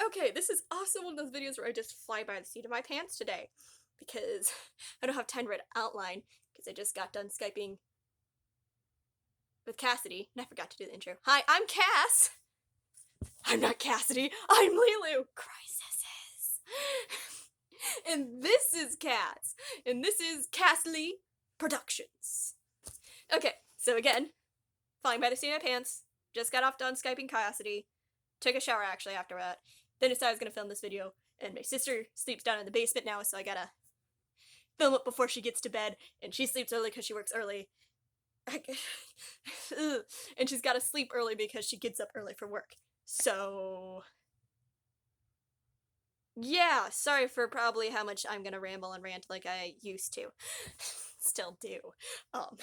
Okay, this is also one of those videos where I just fly by the seat of my pants today because I don't have time to write an outline because I just got done Skyping with Cassidy and I forgot to do the intro. Hi, I'm Cass! I'm not Cassidy, I'm Lilu! Crises! And this is Cass, and this is Cass Lee Productions. Okay, so again, flying by the seat of my pants, just got off done Skyping Cassidy, took a shower actually after that, then decided I was gonna film this video, and my sister sleeps down in the basement now, so I gotta film it before she gets to bed, and she sleeps early because she works early. And she's gotta sleep early because she gets up early for work. So yeah, sorry for probably how much I'm gonna ramble and rant like I used to. Still do. Um,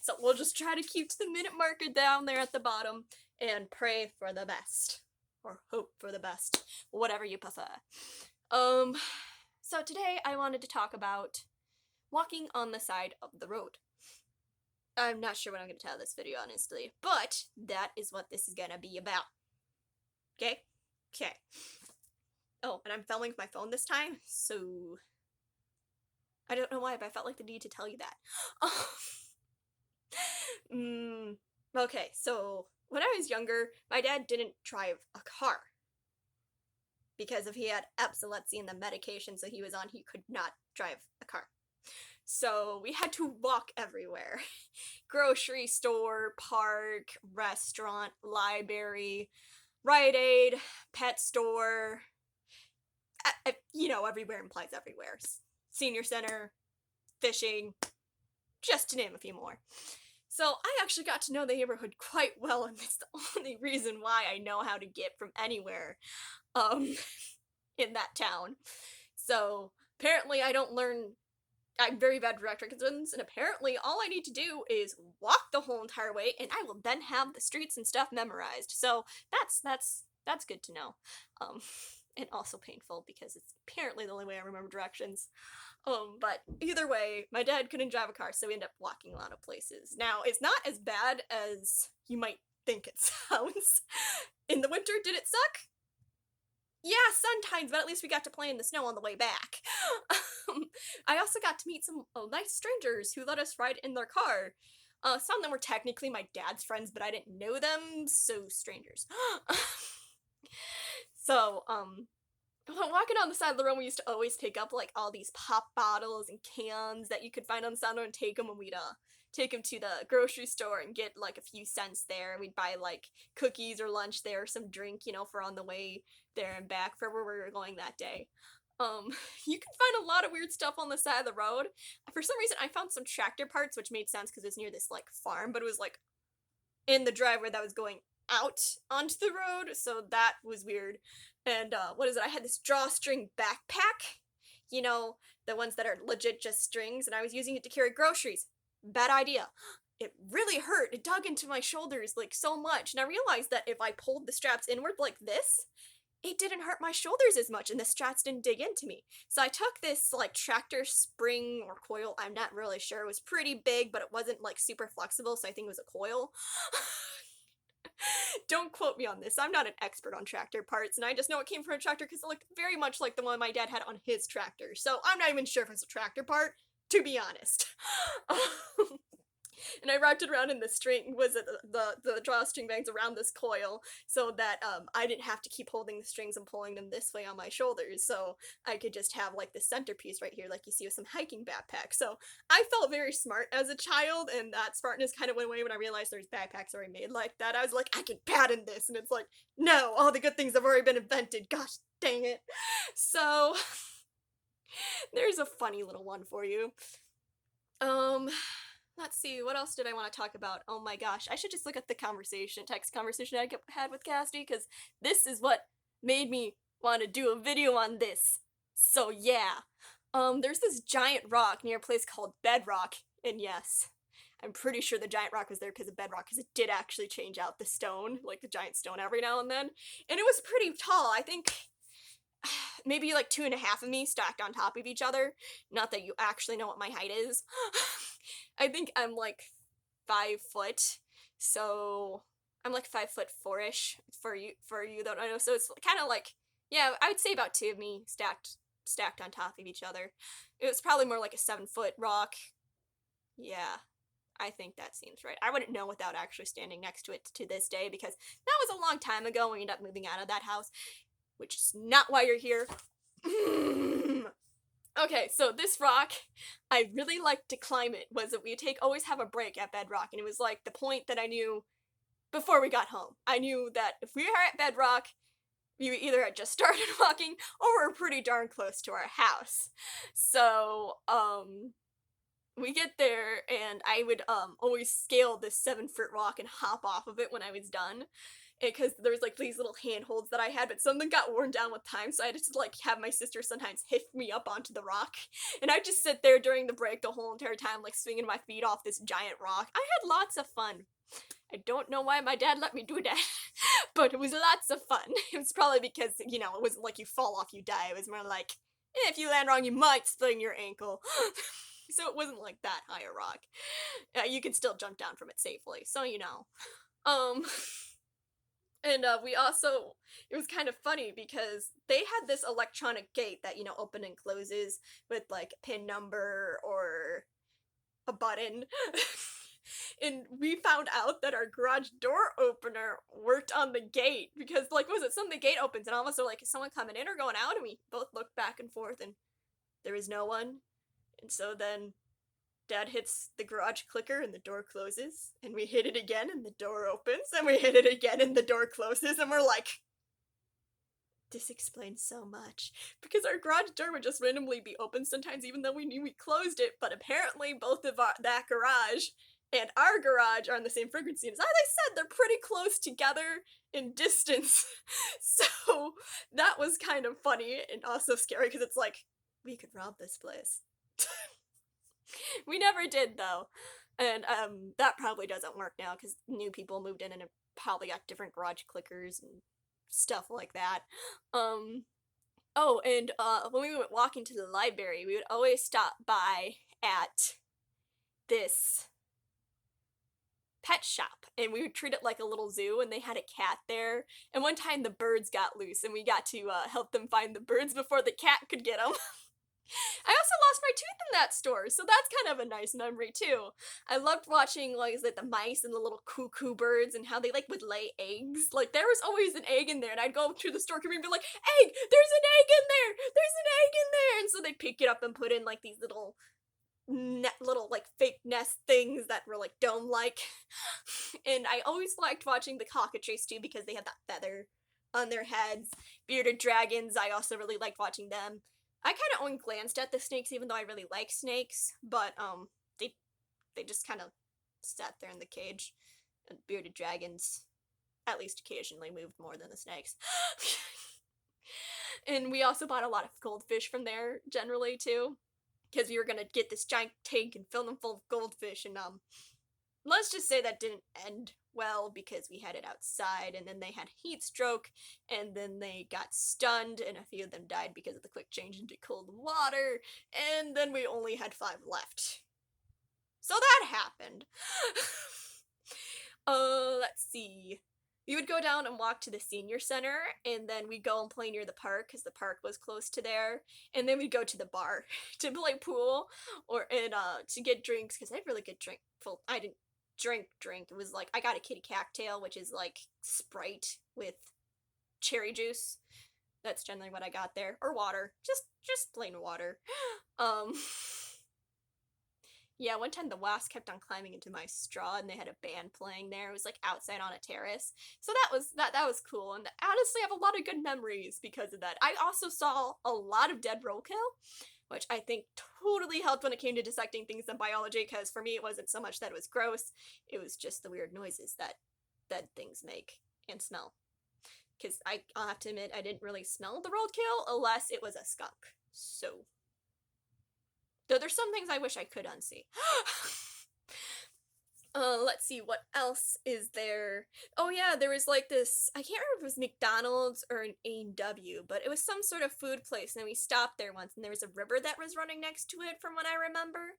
so we'll just try to keep to the minute marker down there at the bottom and pray for the best. Or hope for the best. Whatever you prefer. So today I wanted to talk about walking on the side of the road. I'm not sure what I'm going to tell this video, honestly, but that is what this is going to be about. Okay? Okay. Oh, and I'm filming with my phone this time, so I don't know why, but I felt like the need to tell you that. Okay, so when I was younger, my dad didn't drive a car. Because if he had epilepsy and the medication that he was on, he could not drive a car. So we had to walk everywhere. Grocery store, park, restaurant, library, Rite Aid, pet store. You know, everywhere implies everywhere. Senior center, fishing, just to name a few more. So I actually got to know the neighborhood quite well, and it's the only reason why I know how to get from anywhere in that town. So apparently I'm very bad directions, and apparently all I need to do is walk the whole entire way, and I will then have the streets and stuff memorized. So that's good to know. And also painful because it's apparently the only way I remember directions. But either way, my dad couldn't drive a car, so we ended up walking a lot of places. Now, it's not as bad as you might think it sounds. In the winter, did it suck? Yeah, sometimes, but at least we got to play in the snow on the way back. I also got to meet some nice strangers who let us ride in their car. Some of them were technically my dad's friends, but I didn't know them, so strangers. So, walking on the side of the road, we used to always pick up, like, all these pop bottles and cans that you could find on the side of the road and take them, and we'd, take them to the grocery store and get, like, a few cents there. We'd buy, like, cookies or lunch there, some drink, you know, for on the way there and back for where we were going that day. You can find a lot of weird stuff on the side of the road. For some reason, I found some tractor parts, which made sense because it was near this, like, farm, but it was, like, in the driveway that was going out onto the road, so that was weird. And, what is it? I had this drawstring backpack, you know, the ones that are legit just strings, and I was using it to carry groceries. Bad idea. It really hurt. It dug into my shoulders, like, so much, and I realized that if I pulled the straps inward like this, it didn't hurt my shoulders as much, and the straps didn't dig into me. So I took this, like, tractor spring or coil, I'm not really sure. It was pretty big, but it wasn't, like, super flexible, so I think it was a coil. Don't quote me on this. I'm not an expert on tractor parts, and I just know it came from a tractor because it looked very much like the one my dad had on his tractor. So I'm not even sure if it's a tractor part, to be honest. And I wrapped it around in the string, was it the drawstring bangs around this coil, so that I didn't have to keep holding the strings and pulling them this way on my shoulders, so I could just have like the centerpiece right here like you see with some hiking backpacks. So I felt very smart as a child, and that smartness kind of went away when I realized there's backpacks already made like that. I was like, I can patent this, and it's like, no, all the good things have already been invented, gosh dang it. So there's a funny little one for you. Let's see, what else did I want to talk about? Oh my gosh, I should just look at the text conversation I had with Cassidy, because this is what made me want to do a video on this. So yeah, there's this giant rock near a place called Bedrock, and yes, I'm pretty sure the giant rock was there because of Bedrock, because it did actually change out the stone, like the giant stone every now and then, and it was pretty tall. I think maybe like 2.5 of me stacked on top of each other. Not that you actually know what my height is. I think I'm like 5 foot, so I'm like 5'4" for you that I know. So it's kind of like Yeah, I would say about two of me stacked on top of each other. It was probably more like a 7-foot rock. Yeah, I think that seems right. I wouldn't know without actually standing next to it to this day because that was a long time ago when we ended up moving out of that house, which is not why you're here. Okay, so this rock, I really liked to climb it. Was that we take always have a break at Bedrock, and it was like the point that I knew before we got home. I knew that if we are at Bedrock, we either had just started walking or we're pretty darn close to our house. So, we get there and I would always scale this 7-foot rock and hop off of it when I was done. Because there was like these little handholds that I had, but some of them got worn down with time, so I had to like have my sister sometimes hit me up onto the rock, and I'd just sit there during the break the whole entire time, like swinging my feet off this giant rock. I had lots of fun. I don't know why my dad let me do that, but it was lots of fun. It was probably because, it wasn't like you fall off, you die. It was more like, if you land wrong, you might sprain your ankle. So it wasn't like that high a rock. You could still jump down from it safely, so you know. Um, and we also, it was kind of funny because they had this electronic gate that, open and closes with like a pin number or a button. And we found out that our garage door opener worked on the gate because, like, was it some the gate opens and all of us are like, is someone coming in or going out? And we both looked back and forth and there was no one. And so then Dad hits the garage clicker and the door closes, and we hit it again and the door opens, and we hit it again and the door closes, and we're like, this explains so much. Because our garage door would just randomly be open sometimes even though we knew we closed it, but apparently both of that garage and our garage are on the same frequency. And as I said, they're pretty close together in distance. So that was kind of funny and also scary because it's like, we could rob this place. We never did though. And that probably doesn't work now because new people moved in and have probably got different garage clickers and stuff like that. Um oh, and when we went walking to the library, we would always stop by at this pet shop and we would treat it like a little zoo and they had a cat there. And one time the birds got loose and we got to help them find the birds before the cat could get them. I also lost my tooth in that store, so that's kind of a nice memory too. I loved watching like the mice and the little cuckoo birds and how they like would lay eggs. Like there was always an egg in there, and I'd go to the store and be like, "Egg! There's an egg in there! There's an egg in there!" And so they'd pick it up and put in like these little like fake nest things that were like dome like. And I always liked watching the cockatrice too because they had that feather on their heads. Bearded dragons, I also really liked watching them. I kind of only glanced at the snakes, even though I really like snakes. But they just kind of sat there in the cage. And bearded dragons, at least occasionally, moved more than the snakes. And we also bought a lot of goldfish from there, generally too, because we were gonna get this giant tank and fill them full of goldfish. And let's just say that didn't end well because we had it outside and then they had heat stroke and then they got stunned and a few of them died because of the quick change into cold water and then we only had 5 left. So that happened. Let's see. We would go down and walk to the senior center and then we'd go and play near the park because the park was close to there, and then we'd go to the bar to play pool or and to get drinks because I had really good drink. Well, I didn't drink. It was like I got a kitty cocktail, which is like Sprite with cherry juice. That's generally what I got there, or water, just plain water. Um, yeah, one time the wasp kept on climbing into my straw, and they had a band playing there. It was like outside on a terrace, so that was cool. And honestly, I have a lot of good memories because of that. I also saw a lot of dead roadkill, which I think totally helped when it came to dissecting things in biology, because for me it wasn't so much that it was gross, it was just the weird noises that dead things make and smell. Because I'll have to admit, I didn't really smell the roadkill unless it was a skunk. So, though there's some things I wish I could unsee. Let's see, what else is there? Oh yeah, there was like this, I can't remember if it was McDonald's or an A&W, but it was some sort of food place, and we stopped there once, and there was a river that was running next to it, from what I remember.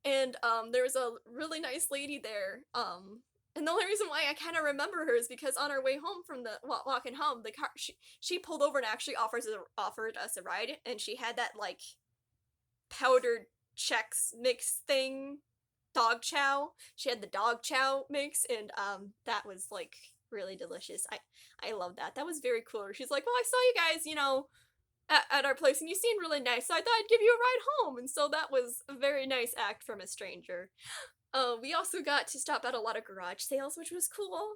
And, there was a really nice lady there, And the only reason why I kind of remember her is because on our way home from the walking home, the car she pulled over and actually offered us a ride, and she had that like powdered Chex mix thing, dog chow. She had the dog chow mix, and that was like really delicious. I love that. That was very cool. She's like, "Well, I saw you guys, at our place, and you seemed really nice, so I thought I'd give you a ride home." And so that was a very nice act from a stranger. We also got to stop at a lot of garage sales, which was cool.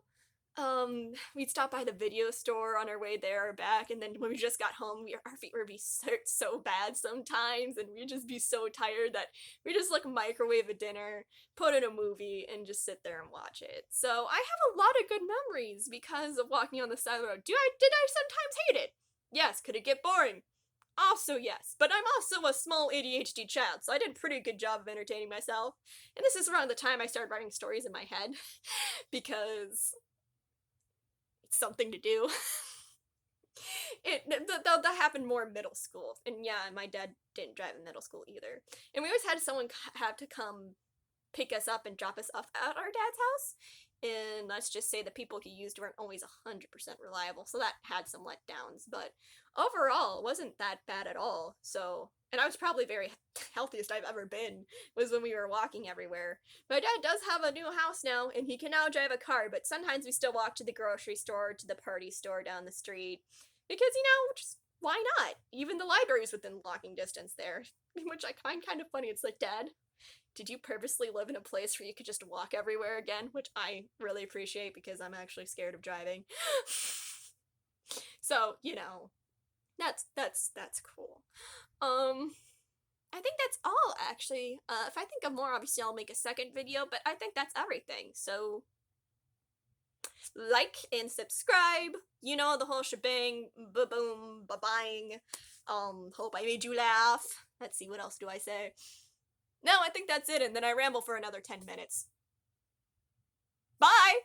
We'd stop by the video store on our way there or back, and then when we just got home, our feet would be so bad sometimes, and we'd just be so tired that we just like microwave a dinner, put in a movie, and just sit there and watch it. So I have a lot of good memories because of walking on the side of the road. Did I sometimes hate it? Yes. Could it get boring? Also, yes, but I'm also a small ADHD child, so I did a pretty good job of entertaining myself. And this is around the time I started writing stories in my head because it's something to do. That happened more in middle school, and yeah, my dad didn't drive in middle school either. And we always had someone have to come pick us up and drop us off at our dad's house. And let's just say the people he used weren't always 100% reliable, so that had some letdowns. But overall, it wasn't that bad at all. So, and I was probably very healthiest I've ever been was when we were walking everywhere. My dad does have a new house now, and he can now drive a car, but sometimes we still walk to the grocery store, to the party store down the street, because, just why not? Even the library's within walking distance there, which I find kind of funny. It's like, Dad, did you purposely live in a place where you could just walk everywhere again? Which I really appreciate because I'm actually scared of driving. So, that's cool. I think that's all actually. If I think of more, obviously I'll make a second video, but I think that's everything. So like and subscribe, the whole shebang, ba-boom, ba-bang. Hope I made you laugh. Let's see, what else do I say? No, I think that's it, and then I ramble for another 10 minutes. Bye!